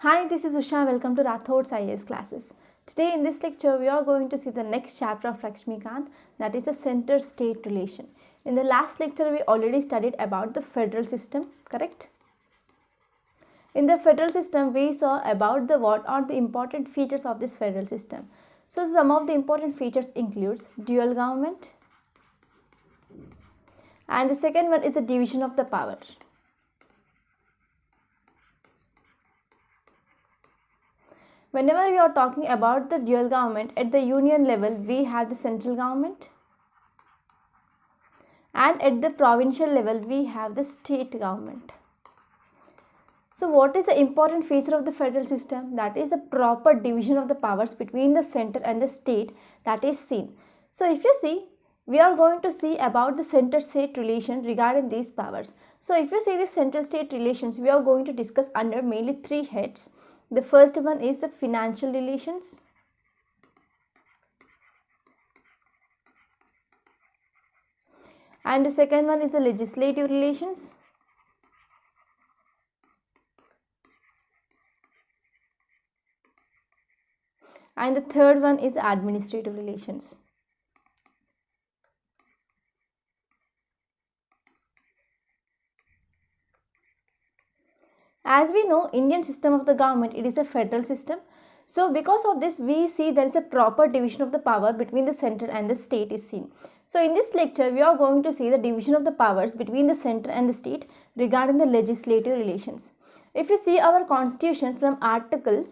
Hi, this is Usha. Welcome to Rathod's IAS classes. Today in this lecture, we are going to see the next chapter of Lakshmikant, that is the center-state relation. In the last lecture, we already studied about the federal system, correct? In the federal system, we saw about what are the important features of this federal system. So, some of the important features includes dual government, and the second one is the division of the power. Whenever we are talking about the dual government, at the union level, we have the central government, and at the provincial level, we have the state government. So, what is the important feature of the federal system? That is the proper division of the powers between the center and the state that is seen. So, if you see, we are going to see about the center-state relation regarding these powers. So, if you see the central-state relations, we are going to discuss under mainly three heads. The first one is the financial relations. And the second one is the legislative relations. And the third one is administrative relations. As we know, Indian system of the government, it is a federal system. So, because of this, we see there is a proper division of the power between the center and the state is seen. So, in this lecture, we are going to see the division of the powers between the center and the state regarding the legislative relations. If you see our constitution from Article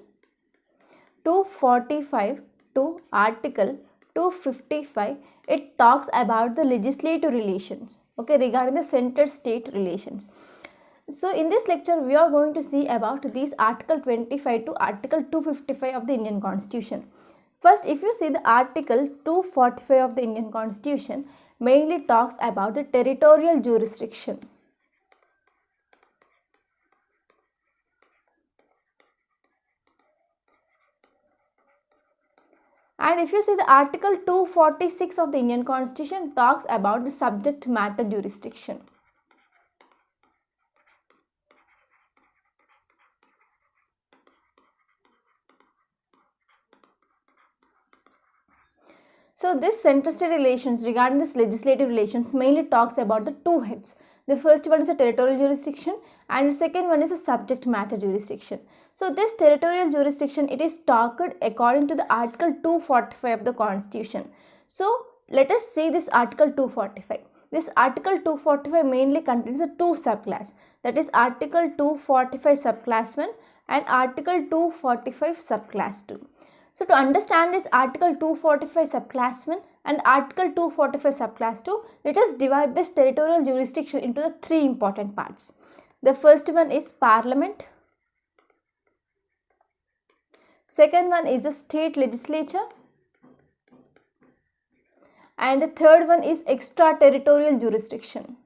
245 to Article 255, it talks about the legislative relations, okay, regarding the center-state relations. So, in this lecture, we are going to see about these Article 25 to Article 255 of the Indian Constitution. First, if you see the Article 245 of the Indian Constitution, mainly talks about the territorial jurisdiction. And if you see the Article 246 of the Indian Constitution talks about the subject matter jurisdiction. So, this center-state relations regarding this legislative relations mainly talks about the two heads. The first one is the territorial jurisdiction and the second one is the subject matter jurisdiction. So, this territorial jurisdiction, it is talked according to the Article 245 of the Constitution. So, let us see this Article 245. This Article 245 mainly contains the two subclass, that is Article 245 subclass 1 and Article 245 subclass 2. So, to understand this Article 245 subclass 1 and Article 245 subclass 2, let us divide this territorial jurisdiction into the three important parts. The first one is Parliament, second one is the state legislature, and the third one is extraterritorial jurisdiction.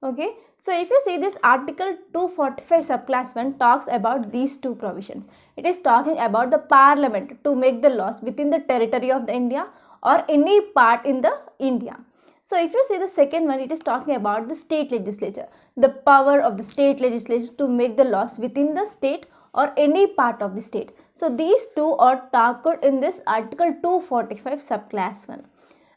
Okay, so if you see this Article 245 subclass 1 talks about these two provisions. It is talking about the Parliament to make the laws within the territory of the India or any part in the India. So if you see the second one, it is talking about the state legislature, the power of the state legislature to make the laws within the state or any part of the state. So these two are talked in this Article 245 subclass 1.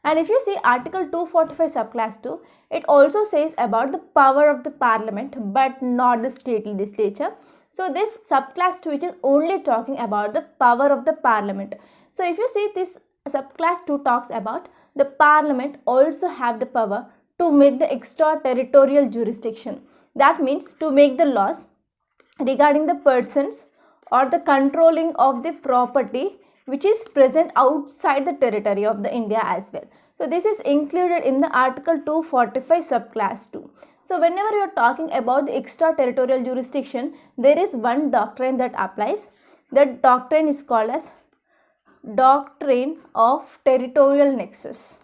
And if you see Article 245 subclass 2, it also says about the power of the Parliament but not the state legislature. So this subclass 2 which is only talking about the power of the Parliament. So if you see this subclass 2 talks about the Parliament also have the power to make the extraterritorial jurisdiction. That means to make the laws regarding the persons or the controlling of the property which is present outside the territory of the India as well. So, this is included in the Article 245 subclass 2. So, whenever you are talking about the extraterritorial jurisdiction, there is one doctrine that applies. That doctrine is called as Doctrine of Territorial Nexus.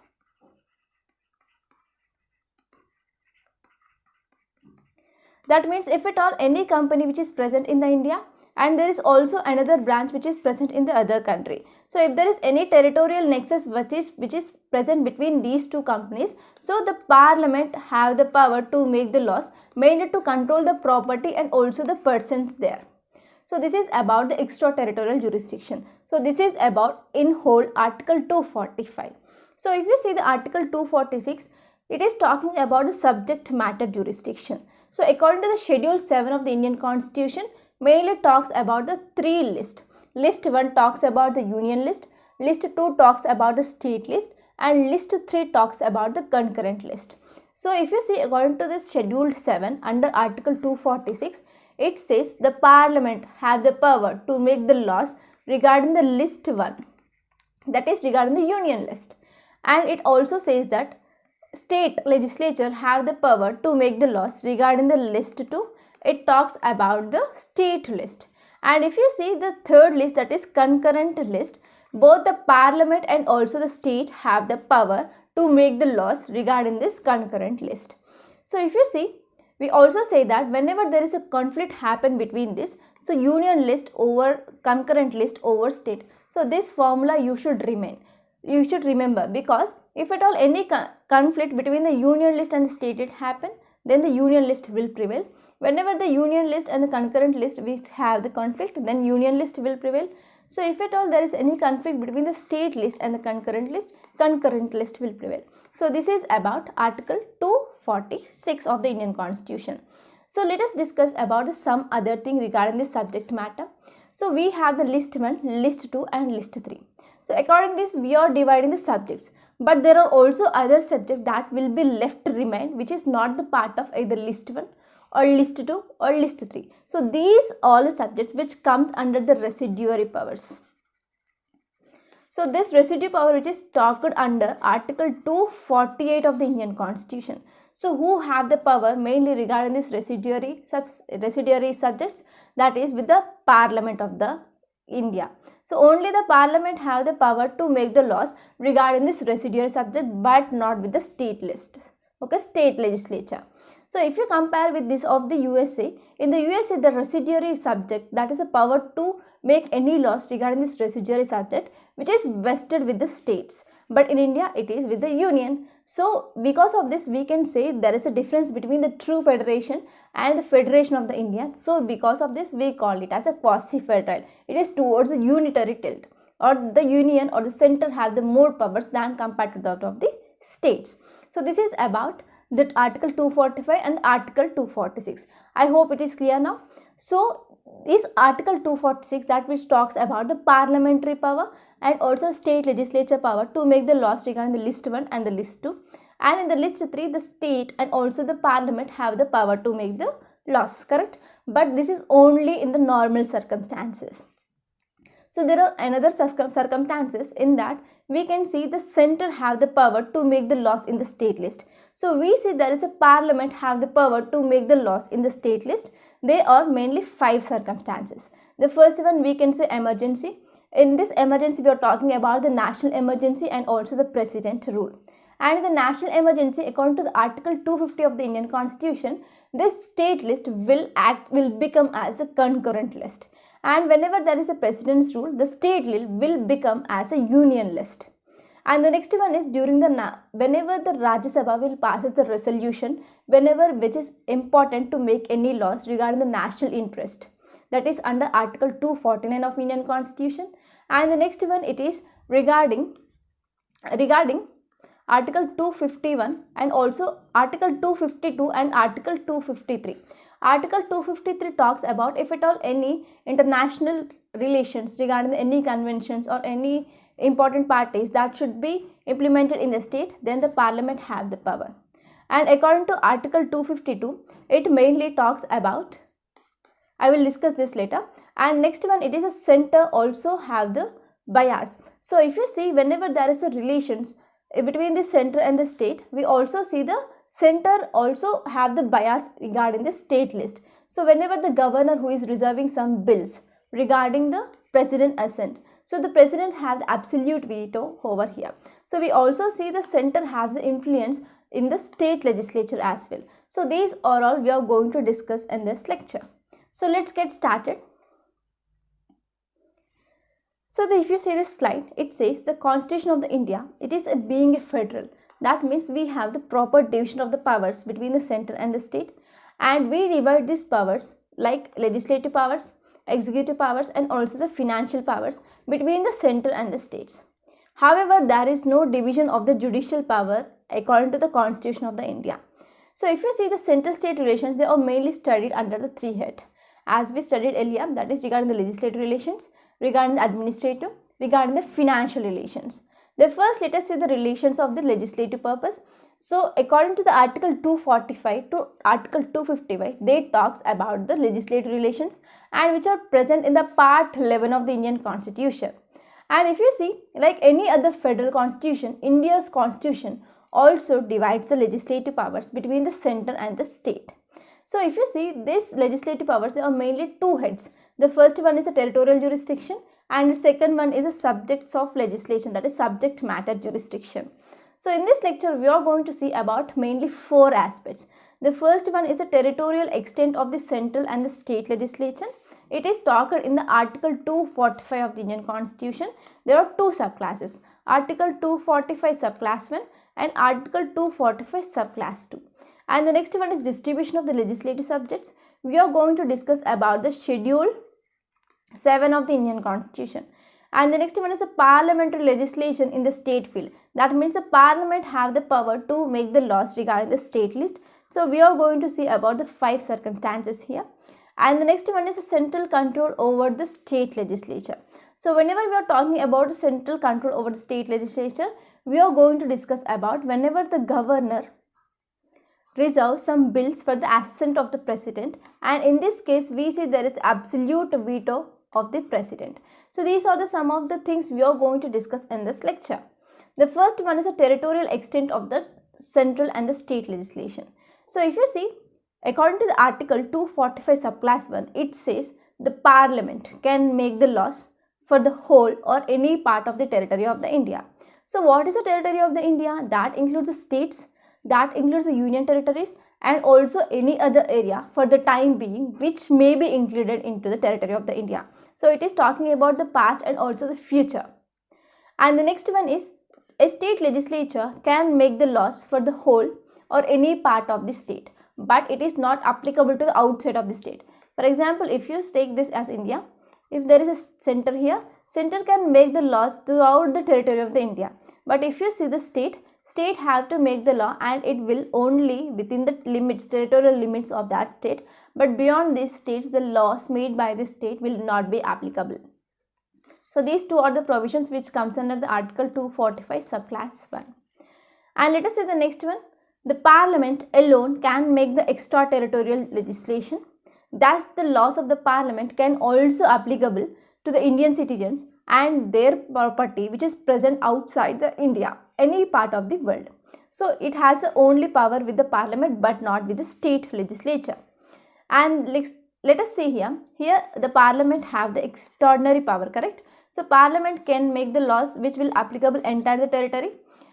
That means if at all any company which is present in the India and there is also another branch which is present in the other country. So if there is any territorial nexus which is present between these two companies, so the parliament have the power to make the laws mainly to control the property and also the persons there. So this is about the extraterritorial jurisdiction. So this is about in whole Article 245. So if you see the Article 246, it is talking about the subject matter jurisdiction. So according to the Schedule 7 of the Indian Constitution, mainly talks about the three lists. List 1 talks about the union list, list 2 talks about the state list, and list 3 talks about the concurrent list. So if you see according to this Schedule 7 under Article 246, it says the parliament have the power to make the laws regarding the list 1, that is regarding the union list, and it also says that state legislature have the power to make the laws regarding the list 2. It talks about the state list. And if you see the third list, that is concurrent list, both the parliament and also the state have the power to make the laws regarding this concurrent list. So if you see, we also say that whenever there is a conflict happen between this, so union list over concurrent list over state. So this formula you should remember, because if at all any conflict between the union list and the state it happen, then the union list will prevail. Whenever the union list and the concurrent list which have the conflict, then union list will prevail. So if at all there is any conflict between the state list and the concurrent list will prevail. So this is about Article 246 of the Indian Constitution. So let us discuss about some other thing regarding this subject matter. So we have the list 1, list 2 and list 3. So according to this, we are dividing the subjects, but there are also other subjects that will be left to remain, which is not the part of either list 1 or list 2 or list 3. So these all the subjects which comes under the residuary powers. So this residue power which is talked under Article 248 of the Indian Constitution. So who have the power mainly regarding this residuary subjects, that is with the Parliament of the India. So only the Parliament have the power to make the laws regarding this residuary subject, but not with the state list, okay, state legislature. So if you compare with this of the USA, in the USA the residuary subject, that is a power to make any laws regarding this residuary subject, which is vested with the states, but in India it is with the union. So because of this we can say there is a difference between the true federation and the federation of the India. So because of this we call it as a quasi-federal. It is towards a unitary tilt, or the union or the center have the more powers than compared to that of the states. So this is about that Article 245 and Article 246. I hope it is clear now. So this Article 246 that which talks about the parliamentary power and also state legislature power to make the laws regarding the list 1 and the list 2, and in the list 3 the state and also the parliament have the power to make the laws, correct? But this is only in the normal circumstances. So there are another circumstances in that we can see the center have the power to make the laws in the state list. So we see there is a parliament have the power to make the laws in the state list. There are mainly 5 circumstances. The first one we can say emergency. In this emergency we are talking about the national emergency and also the president rule. And in the national emergency, according to the Article 250 of the Indian Constitution, this state list will become as a concurrent list. And whenever there is a president's rule, the state list will become as a union list. And the next one is whenever the Rajya Sabha will passes the resolution, which is important to make any laws regarding the national interest. That is under Article 249 of Indian Constitution. And the next one it is regarding Article 251 and also Article 252 and Article 253. Article 253 talks about if at all any international relations regarding any conventions or any important parties that should be implemented in the state, then the parliament have the power. And according to Article 252, it mainly talks about, I will discuss this later. And next one, it is a center also have the bias. So if you see, whenever there is a relations between the center and the state, we also see the center also have the bias regarding the state list. So whenever the governor who is reserving some bills regarding the president assent, so the president have the absolute veto over here. So we also see the center has the influence in the state legislature as well. So these are all we are going to discuss in this lecture. So let's get started. So if you see this slide, it says the Constitution of the India, it is being a federal. That means we have the proper division of the powers between the center and the state, and we divide these powers like legislative powers, executive powers, and also the financial powers between the center and the states. However, there is no division of the judicial power according to the Constitution of the India. So if you see the center-state relations, they are mainly studied under the three heads. As we studied earlier, that is regarding the legislative relations, regarding the administrative, regarding the financial relations. The first, let us see the relations of the legislative purpose. So according to the Article 245 to Article 255, they talks about the legislative relations and which are present in the Part 11 of the Indian Constitution. And if you see, like any other federal constitution, India's constitution also divides the legislative powers between the center and the state. So if you see this legislative powers, there are mainly two heads. The first one is a territorial jurisdiction and the second one is a subjects of legislation, that is subject matter jurisdiction. So in this lecture, we are going to see about mainly four aspects. The first one is the territorial extent of the central and the state legislation. It is talked in the Article 245 of the Indian Constitution. There are two subclasses, Article 245 subclass 1 and Article 245 subclass 2. And the next one is distribution of the legislative subjects. We are going to discuss about the Schedule 7 of the Indian Constitution. And the next one is the parliamentary legislation in the state field. That means the parliament have the power to make the laws regarding the state list. So we are going to see about the 5 circumstances here. And the next one is the central control over the state legislature. So whenever we are talking about the central control over the state legislature, we are going to discuss about whenever the governor reserves some bills for the assent of the president, and in this case we see there is absolute veto of the president. So these are the some of the things we are going to discuss in this lecture. The first one is the territorial extent of the central and the state legislation. So if you see, according to the Article 245 subclass 1, it says the parliament can make the laws for the whole or any part of the territory of the India. So what is the territory of the India? That includes the states, that includes the union territories, and also any other area for the time being which may be included into the territory of the India. So it is talking about the past and also the future. And the next one is a state legislature can make the laws for the whole or any part of the state, but it is not applicable to the outside of the state. For example, if you take this as India, if there is a center here, center can make the laws throughout the territory of the India. But if you see the state have to make the law and it will only within the limits, territorial limits of that state. But beyond these states, the laws made by the state will not be applicable. So these two are the provisions which comes under the Article 245 subclass 1. And let us see the next one. The parliament alone can make the extraterritorial legislation. Thus, the laws of the parliament can also applicable to the Indian citizens and their property which is present outside the India, any part of the world. So it has the only power with the parliament but not with the state legislature. And let us see here. Here the parliament have the extraordinary power, correct? So parliament can make the laws which will applicable entire the territory,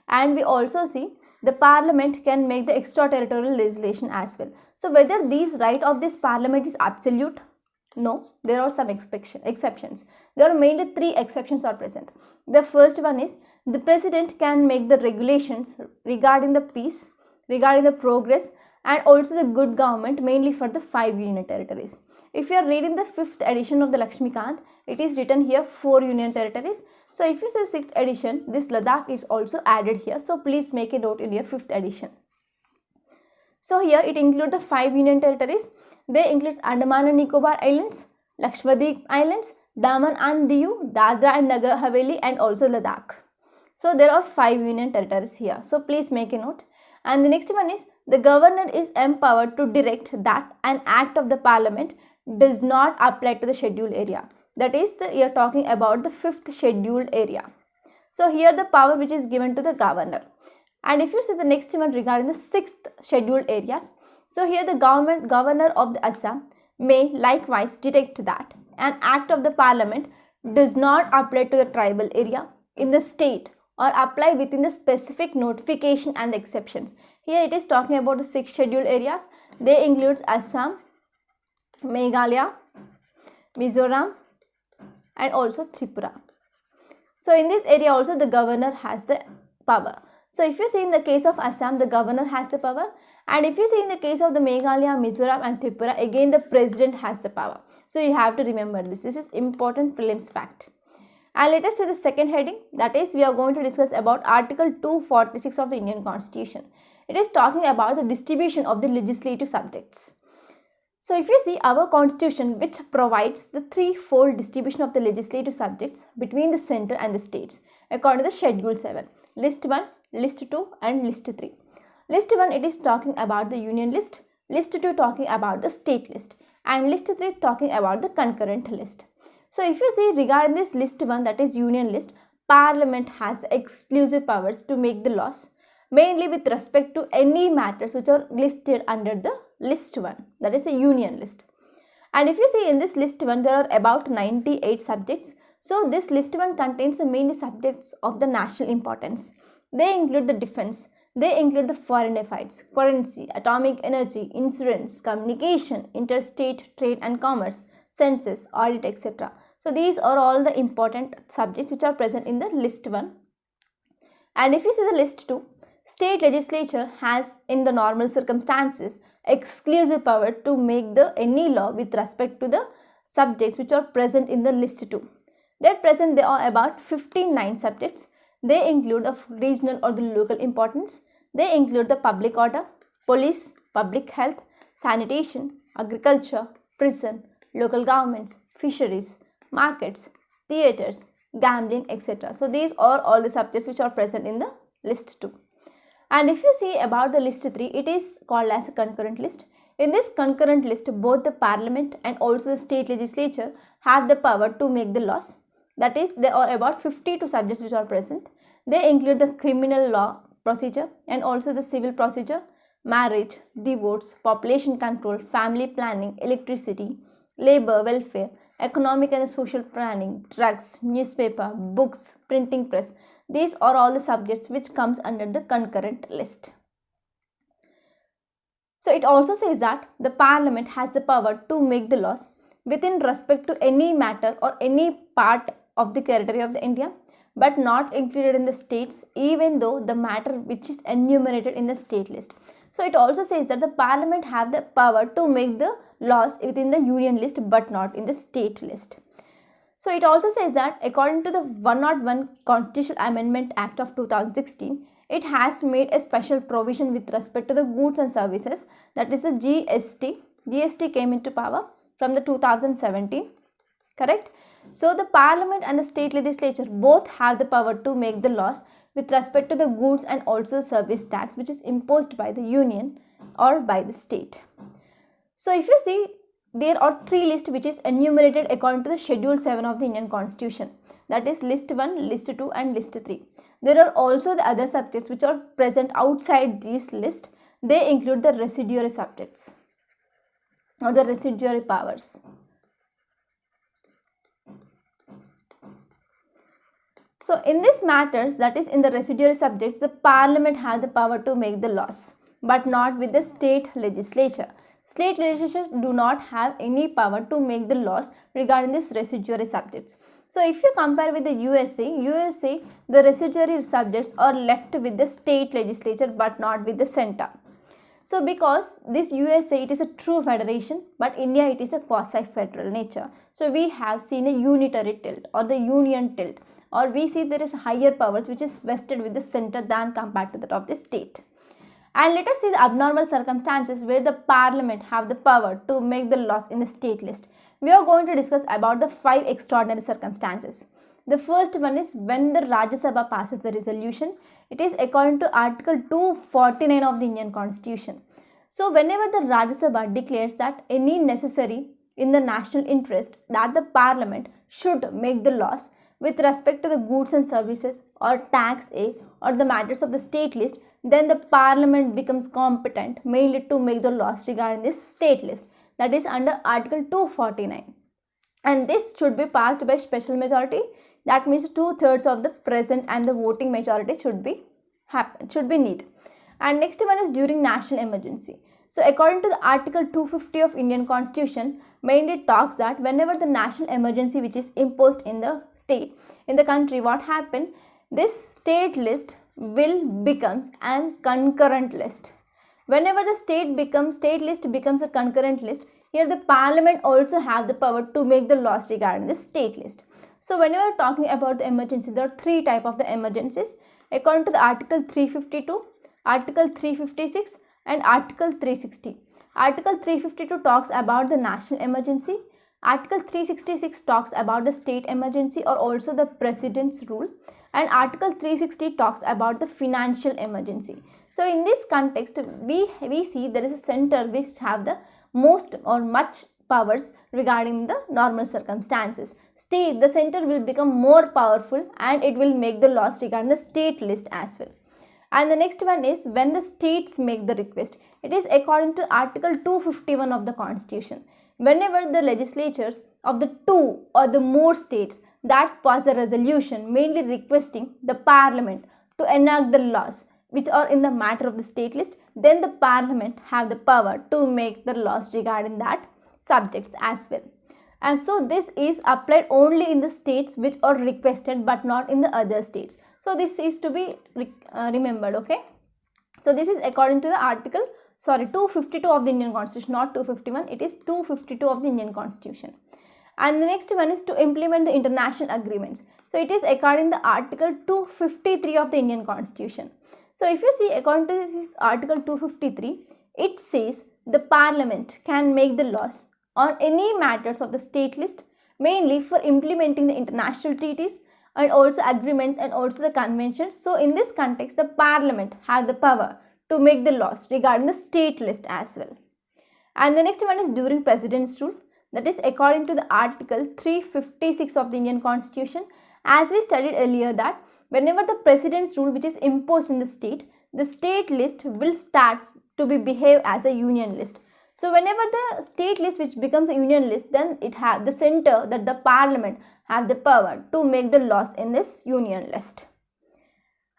and we also see the parliament can make the extraterritorial legislation as well. So whether these right of this parliament is absolute? No, there are some exceptions. There are mainly 3 exceptions are present. The first one is the president can make the regulations regarding the peace, regarding the progress, and also the good government, mainly for the 5 union territories. If you are reading the 5th edition of the Lakshmikant, it is written here 4 union territories. So if you say 6th edition, this Ladakh is also added here. So please make a note in your 5th edition. So here it includes the 5 union territories. They include Andaman and Nicobar Islands, Lakshadweep Islands, Daman and Diu, Dadra and Nagar Haveli, and also Ladakh. So there are 5 union territories here. So please make a note. And the next one is the governor is empowered to direct that an act of the parliament does not apply to the scheduled area. That is, you are talking about the 5th scheduled area. So here the power which is given to the governor. And if you see the next one regarding the 6th scheduled areas, so here the governor of the Assam may likewise detect that an act of the parliament does not apply to the tribal area in the state or apply within the specific notification and exceptions. Here it is talking about the 6 scheduled areas. They include Assam, Meghalaya, Mizoram, and also Tripura. So in this area also the governor has the power. So if you see in the case of Assam, the governor has the power, and if you see in the case of the Meghalaya, Mizoram and Tripura, again the president has the power. So you have to remember this. This is important prelims fact. And let us see the second heading, that is we are going to discuss about Article 246 of the Indian Constitution. It is talking about the distribution of the legislative subjects. So if you see our constitution, which provides the threefold distribution of the legislative subjects between the center and the states according to the Schedule 7, List 1, List 2 and List 3. List 1, it is talking about the union list, List 2 talking about the state list, and List 3 talking about the concurrent list. So if you see regarding this List 1, that is union list, Parliament has exclusive powers to make the laws, mainly with respect to any matters which are listed under the List 1, that is a union list. And if you see in this List 1, there are about 98 subjects. So this List 1 contains the main subjects of the national importance. They include the defense, they include the foreign affairs, currency, atomic energy, insurance, communication, interstate trade and commerce, census, audit, etc. So these are all the important subjects which are present in the List 1. And if you see the List 2, state legislature has in the normal circumstances exclusive power to make the any law with respect to the subjects which are present in the List 2. That present there are about 59 subjects. They include the regional or the local importance. They include the public order, police, public health, sanitation, agriculture, prison, local governments, fisheries, markets, theatres, gambling, etc. So these are all the subjects which are present in the List 2. And if you see about the List 3, it is called as a concurrent list. In this concurrent list, both the Parliament and also the state legislature have the power to make the laws. That is, there are about 52 subjects which are present. They include the criminal law procedure and also the civil procedure, marriage, divorce, population control, family planning, electricity, labor, welfare, economic and social planning, drugs, newspaper, books, printing press. These are all the subjects which comes under the concurrent list. So it also says that the Parliament has the power to make the laws within respect to any matter or any part of the territory of the India, but not included in the states, even though the matter which is enumerated in the state list. So it also says that the Parliament have the power to make the laws within the union list but not in the state list. So it also says that according to the 101 Constitutional Amendment Act of 2016, it has made a special provision with respect to the goods and services, that is the GST. GST came into power from the 2017, correct? So the Parliament and the state legislature both have the power to make the laws with respect to the goods and also service tax which is imposed by the union or by the state. So if you see, there are three lists which is enumerated according to the Schedule 7 of the Indian Constitution, that is List 1, List 2 and List 3. There are also the other subjects which are present outside these lists. They include the residuary subjects or the residuary powers. So in these matters, that is in the residuary subjects, the Parliament has the power to make the laws, but not with the state legislature. State legislatures do not have any power to make the laws regarding these residuary subjects. So if you compare with the USA, the residuary subjects are left with the state legislature but not with the center. So because this USA, it is a true federation, but India, it is a quasi-federal nature. So we have seen a unitary tilt or the union tilt, or we see there is higher powers which is vested with the center than compared to that of the state. And let us see the abnormal circumstances where the Parliament have the power to make the laws in the state list. We are going to discuss about the 5 extraordinary circumstances. The first one is when the Rajya Sabha passes the resolution. It is according to Article 249 of the Indian Constitution. So whenever the Rajya Sabha declares that any necessary in the national interest that the Parliament should make the laws with respect to the goods and services or tax A or the matters of the state list, then the Parliament becomes competent mainly to make the laws regarding this state list, that is under Article 249. And this should be passed by special majority. That means 2/3 of the present and the voting majority should be need. And next one is during national emergency. So according to the Article 250 of Indian Constitution, mainly talks that whenever the national emergency which is imposed in the state, in the country, what happened, this state list will becomes an concurrent list. Whenever the state list becomes a concurrent list, here the parliament also have the power to make the laws regarding the state list. So whenever talking about the emergency, there are three types of the emergencies according to the Article 352, Article 356 and Article 360. Article 352 talks about the national emergency. Article 366 talks about the state emergency or also the president's rule, and Article 360 talks about the financial emergency. So in this context, we see there is a center which have the most or much powers regarding the normal circumstances. The center will become more powerful and it will make the laws regarding the state list as well. And the next one is when the states make the request. It is according to Article 251 of the Constitution. Whenever the legislatures of the two or the more states that pass a resolution mainly requesting the parliament to enact the laws which are in the matter of the state list, then the parliament have the power to make the laws regarding that subjects as well. And so this is applied only in the states which are requested but not in the other states. So this is to be remembered, okay. So this is according to the Article 252 of the Indian Constitution, not 251, it is 252 of the Indian Constitution. And the next one is to implement the international agreements. So it is according to the Article 253 of the Indian Constitution. So if you see according to this Article 253, it says the parliament can make the laws on any matters of the state list, mainly for implementing the international treaties and also agreements and also the conventions. So in this context, the parliament has the power to make the laws regarding the state list as well. And the next one is during president's rule. That is according to the Article 356 of the Indian Constitution. As we studied earlier that whenever the president's rule which is imposed in the state list will start to be behave as a union list. So whenever the state list which becomes a union list, then it have the center, that the parliament have the power to make the laws in this union list.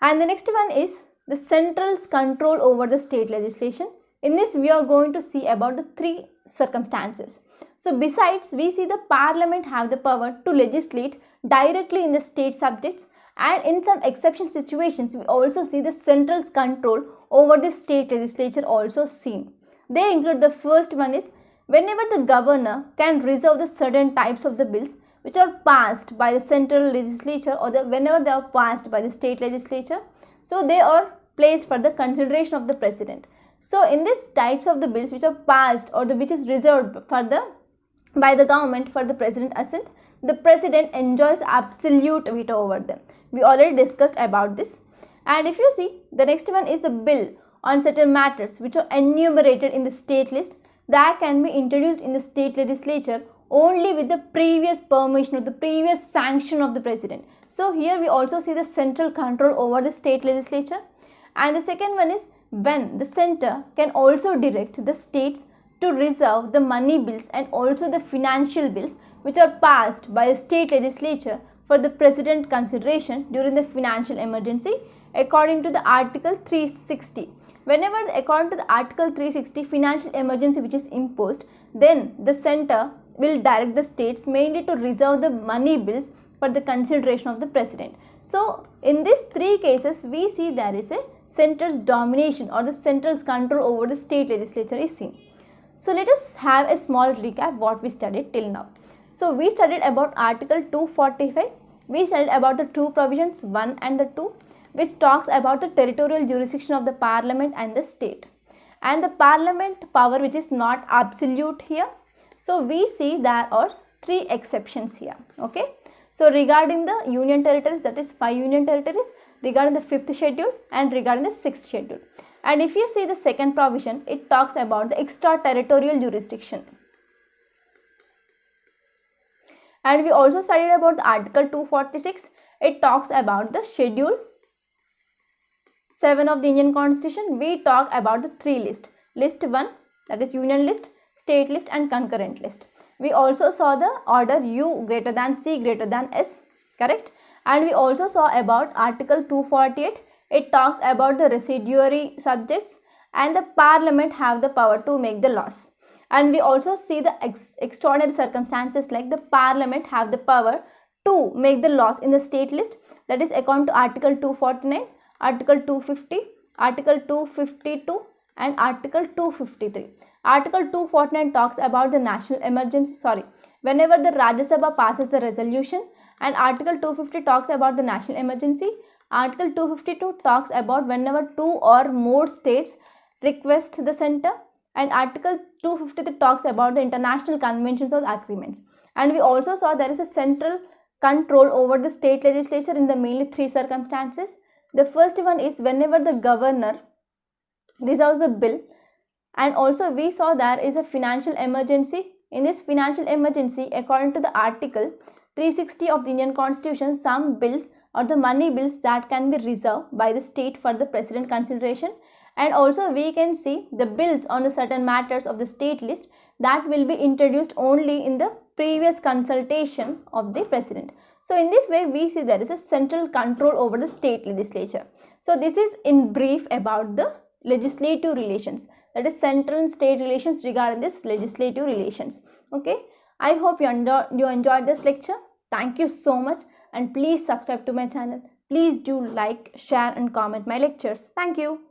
And the next one is the central's control over the state legislation. In this we are going to see about the three circumstances. So besides, we see the parliament have the power to legislate directly in the state subjects, and in some exception situations we also see the central's control over the state legislature also seen. They include, the first one is whenever the governor can reserve the certain types of the bills which are passed by the central legislature or whenever they are passed by the state legislature, so they are placed for the consideration of the president. So in these types of the bills which are passed or which is reserved for by the government for the president assent, the president enjoys absolute veto over them. We already discussed about this. And if you see, the next one is the bill on certain matters which are enumerated in the state list that can be introduced in the state legislature only with the previous permission or the previous sanction of the president. So here we also see the central control over the state legislature. And the second one is when the center can also direct the states to reserve the money bills and also the financial bills which are passed by the state legislature for the president consideration during the financial emergency according to the Article 360. Whenever according to the Article 360 financial emergency which is imposed, then the center will direct the states mainly to reserve the money bills for the consideration of the president. So in these three cases we see there is a center's domination or the central's control over the state legislature is seen. So let us have a small recap what we studied till now. So we studied about Article 245. We studied about the two provisions 1 and the 2, which talks about the territorial jurisdiction of the parliament and the state, and the parliament power which is not absolute here. So we see there are three exceptions here, okay. So regarding the union territories, that is 5 union territories, regarding the 5th schedule and regarding the 6th schedule. And if you see the second provision, it talks about the extraterritorial jurisdiction. And we also studied about the Article 246. It talks about the Schedule 7 of the Indian Constitution. We talk about the three lists. List 1, that is union list, state list and concurrent list. We also saw the order U greater than C greater than S, correct? And we also saw about Article 248. It talks about the residuary subjects. and the parliament have the power to make the laws. And we also see the extraordinary circumstances like the parliament have the power to make the laws in the state list, that is according to article 249, article 250, article 252 and article 253. Article 249 talks about the national emergency, whenever the Rajya Sabha passes the resolution, and article 250 talks about the national emergency. Article 252 talks about whenever two or more states request the center, and article 253 talks about the international conventions or agreements. And we also saw there is a central control over the state legislature in the mainly three circumstances. The first one is whenever the governor resolves a bill, and also we saw there is a financial emergency. In this financial emergency, according to the article 360 of the Indian Constitution, some bills or the money bills that can be reserved by the state for the president consideration, and also we can see the bills on the certain matters of the state list that will be introduced only in the previous consultation of the president. So in this way we see there is a central control over the state legislature. So this is in brief about the legislative relations, that is central and state relations regarding this legislative relations. Okay, I hope you enjoyed this lecture. Thank you so much, and please subscribe to my channel. Please do like, share and comment my lectures. Thank you.